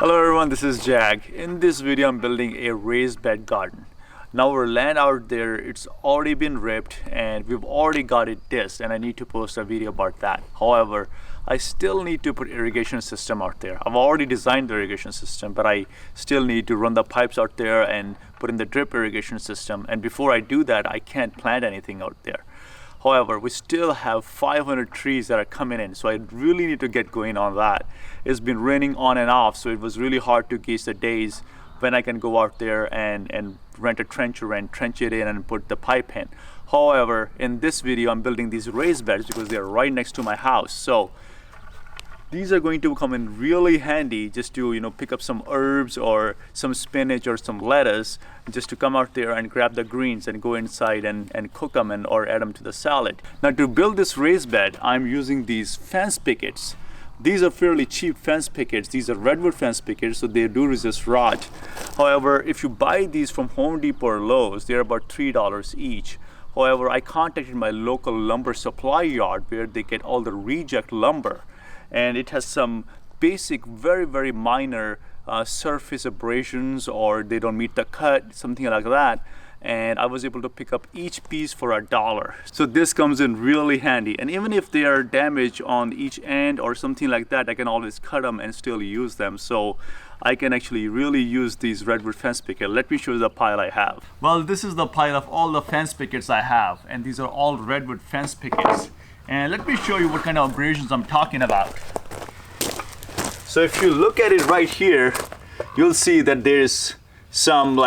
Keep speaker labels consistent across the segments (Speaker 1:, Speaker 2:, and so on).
Speaker 1: Hello everyone, this is Jag. In this video I'm building a raised bed garden. Now our land out there, it's already been ripped and we've already got it dissed, and I need to post a video about that. However, I still need to put irrigation system out there. I've already designed the irrigation system, but I still need to run the pipes out there and put in the drip irrigation system, and before I do that I can't plant anything out there. However, we still have 500 trees that are coming in, so I really need to get going on that. It's been raining on and off, so it was really hard to gauge the days when I can go out there and rent a trencher and trench it in and put the pipe in. However, in this video I'm building these raised beds because they're right next to my house. So these are going to come in really handy just to pick up some herbs or some spinach or some lettuce, just to come out there and grab the greens and go inside and cook them or add them to the salad. Now to build this raised bed, I'm using these fence pickets. These are fairly cheap fence pickets. These are redwood fence pickets, so they do resist rot. However, if you buy these from Home Depot or Lowe's, they're about $3 each. However, I contacted my local lumber supply yard where they get all the reject lumber, and it has some basic, very minor surface abrasions, or they don't meet the cut, something like that. And I was able to pick up each piece for $1. So this comes in really handy, and even if they are damaged on each end or something like that, I can always cut them and still use them. So I can actually really use these redwood fence pickets. Let me show you the pile I have. Well, this is the pile of all the fence pickets I have, and these are all redwood fence pickets. And let me show you what kind of abrasions I'm talking about. So if you look at it right here, you'll see that there's some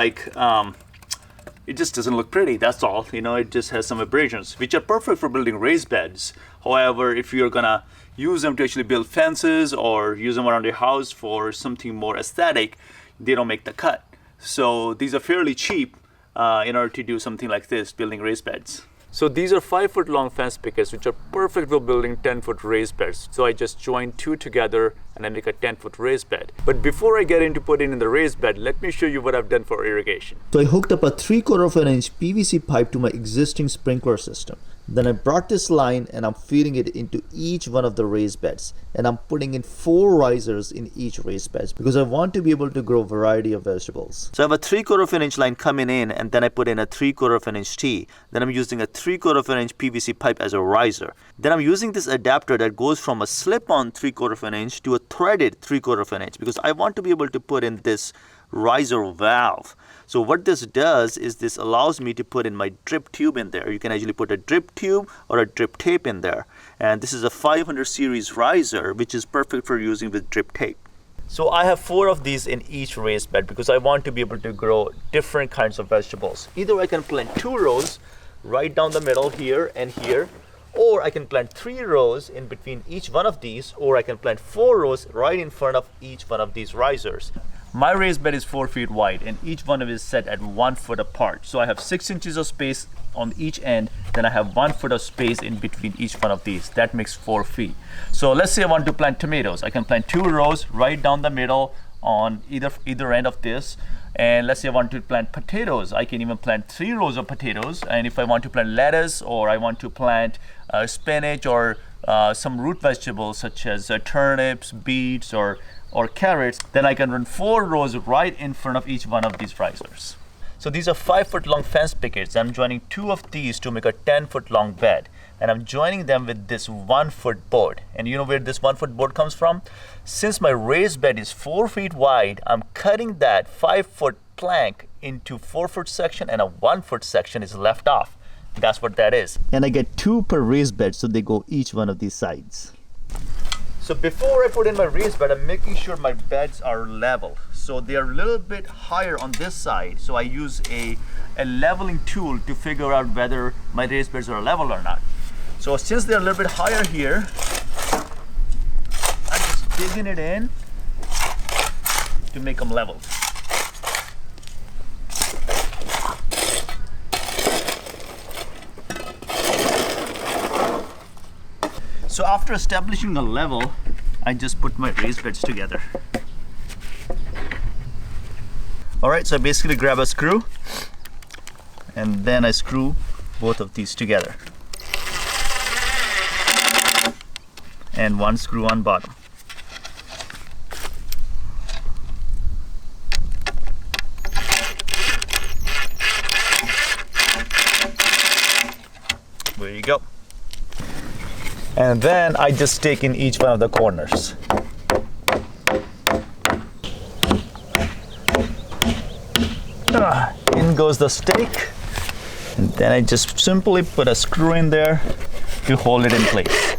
Speaker 1: it just doesn't look pretty, that's all. It just has some abrasions, which are perfect for building raised beds. However, if you're gonna use them to actually build fences or use them around your house for something more aesthetic, they don't make the cut. So these are fairly cheap in order to do something like this, building raised beds. So these are 5-foot long fence pickets, which are perfect for building 10-foot raised beds. So I just join two together and I make a 10-foot raised bed. But before I get into putting in the raised bed, let me show you what I've done for irrigation.
Speaker 2: So I hooked up a 3/4 inch PVC pipe to my existing sprinkler system. Then I brought this line and I'm feeding it into each one of the raised beds. And I'm putting in 4 risers in each raised beds because I want to be able to grow a variety of vegetables. So I have a 3/4 inch line coming in, and then I put in a 3/4 inch T. Then I'm using a 3/4 inch PVC pipe as a riser. Then I'm using this adapter that goes from a slip-on 3/4 inch to a threaded 3/4 inch because I want to be able to put in this riser valve. So what this does is this allows me to put in my drip tube in there. You can actually put a drip tube or a drip tape in there. And this is a 500 series riser, which is perfect for using with drip tape. So I have 4 of these in each raised bed because I want to be able to grow different kinds of vegetables. Either I can plant 2 rows right down the middle here and here, or I can plant 3 rows in between each one of these, or I can plant 4 rows right in front of each one of these risers. My raised bed is 4 feet wide, and each one of it is set at 1 foot apart. So I have 6 inches of space on each end, then I have 1 foot of space in between each one of these. That makes 4 feet. So let's say I want to plant tomatoes. I can plant 2 rows right down the middle on either end of this. And let's say I want to plant potatoes. I can even plant 3 rows of potatoes. And if I want to plant lettuce, or I want to plant spinach or some root vegetables such as turnips, beets, or carrots, then I can run 4 rows right in front of each one of these risers. So these are 5-foot long fence pickets. I'm joining 2 of these to make a 10-foot long bed. And I'm joining them with this 1-foot board. And you know where this 1-foot board comes from? Since my raised bed is 4 feet wide, I'm cutting that 5-foot plank into 4-foot section, and a 1-foot section is left off. That's what that is. And I get 2 per raised bed, so they go each one of these sides. So before I put in my raised bed, I'm making sure my beds are level. So they are a little bit higher on this side. So I use a leveling tool to figure out whether my raised beds are level or not. So since they're a little bit higher here, I'm just digging it in to make them level. So after establishing a level, I just put my raised beds together. Alright, so I basically grab a screw and then I screw both of these together. And 1 screw on bottom.
Speaker 1: There you go. And then I just stake in each one of the corners. In goes the stake, and then I just simply put a screw in there to hold it in place.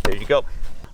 Speaker 1: There you go.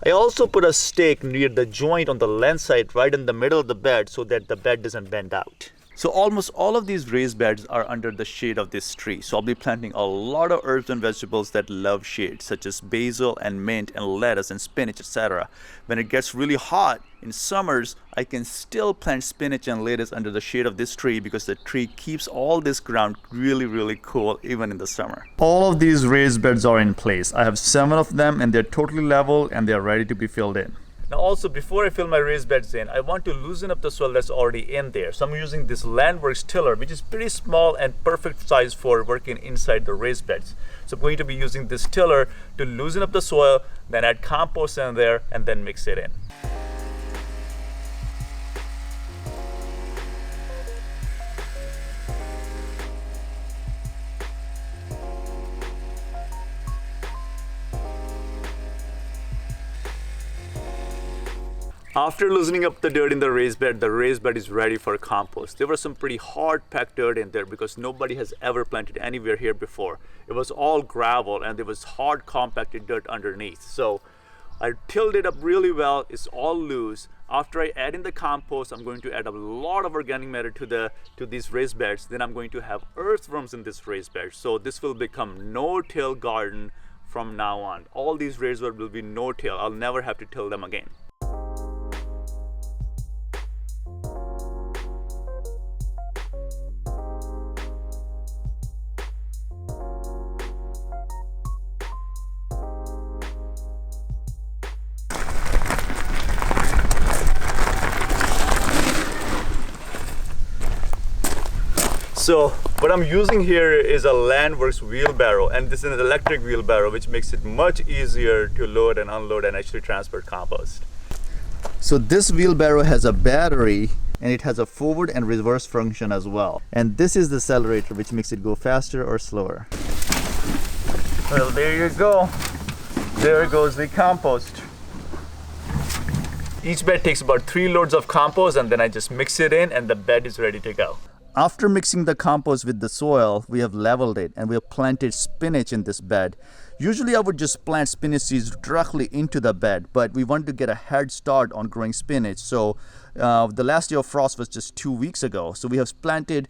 Speaker 1: I also put a stake near the joint on the lens side right in the middle of the bed so that the bed doesn't bend out. So almost all of these raised beds are under the shade of this tree. So I'll be planting a lot of herbs and vegetables that love shade, such as basil and mint and lettuce and spinach, etc. When it gets really hot in summers, I can still plant spinach and lettuce under the shade of this tree because the tree keeps all this ground really cool even in the summer. All of these raised beds are in place. I have 7 of them and they're totally level and they're ready to be filled in. Now also, before I fill my raised beds in, I want to loosen up the soil that's already in there. So I'm using this Landworks tiller, which is pretty small and perfect size for working inside the raised beds. So I'm going to be using this tiller to loosen up the soil, then add compost in there, and then mix it in. After loosening up the dirt in the raised bed is ready for compost. There was some pretty hard packed dirt in there because nobody has ever planted anywhere here before. It was all gravel and there was hard compacted dirt underneath. So I tilled it up really well. It's all loose. After I add in the compost, I'm going to add a lot of organic matter to these raised beds. Then I'm going to have earthworms in this raised bed. So this will become no-till garden from now on. All these raised beds will be no-till. I'll never have to till them again. So what I'm using here is a Landworks wheelbarrow, and this is an electric wheelbarrow, which makes it much easier to load and unload and actually transport compost. So this wheelbarrow has a battery and it has a forward and reverse function as well. And this is the accelerator, which makes it go faster or slower. Well, there you go. There goes the compost. Each bed takes about 3 loads of compost, and then I just mix it in and the bed is ready to go. After mixing the compost with the soil, we have leveled it and we have planted spinach in this bed. Usually I would just plant spinach seeds directly into the bed, but we want to get a head start on growing spinach. So the last year of frost was just 2 weeks ago. So we have planted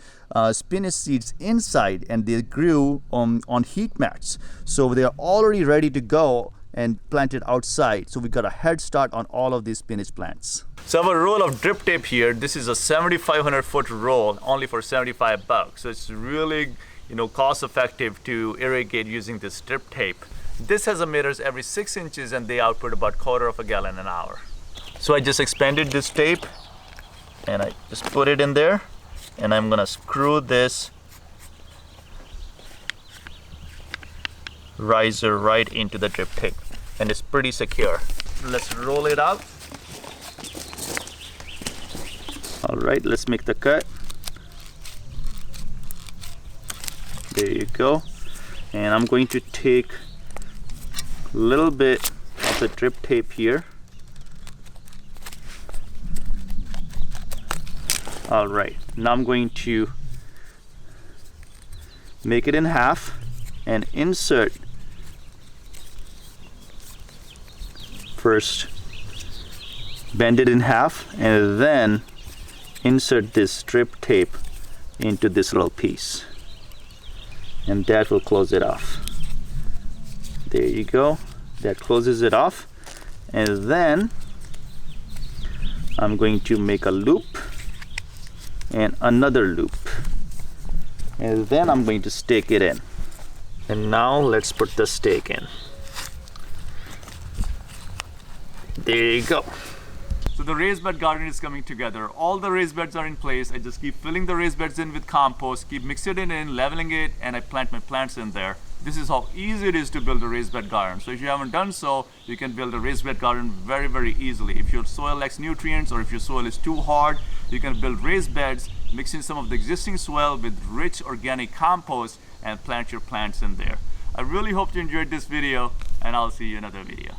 Speaker 1: spinach seeds inside and they grew on heat mats. So they are already ready to go and planted outside. So we got a head start on all of these spinach plants. So I have a roll of drip tape here. This is a 7,500 foot roll, only for $75. So it's really, cost effective to irrigate using this drip tape. This has emitters every 6 inches and they output about 1/4 gallon an hour. So I just expanded this tape and I just put it in there, and I'm gonna screw this riser right into the drip tape, and it's pretty secure. Let's roll it out. All right, let's make the cut. There you go. And I'm going to take a little bit of the drip tape here. All right, now I'm going to make it in half and insert first, bend it in half, and then insert this strip tape into this little piece, and that will close it off. There you go, that closes it off. And then I'm going to make a loop and another loop, and then I'm going to stake it in. And now let's put the stake in. There you go. So the raised bed garden is coming together. All the raised beds are in place. I just keep filling the raised beds in with compost, keep mixing it in, leveling it, and I plant my plants in there. This is how easy it is to build a raised bed garden. So if you haven't done so, you can build a raised bed garden very, very easily. If your soil lacks nutrients or if your soil is too hard, you can build raised beds, mix in some of the existing soil with rich organic compost and plant your plants in there. I really hope you enjoyed this video, and I'll see you in another video.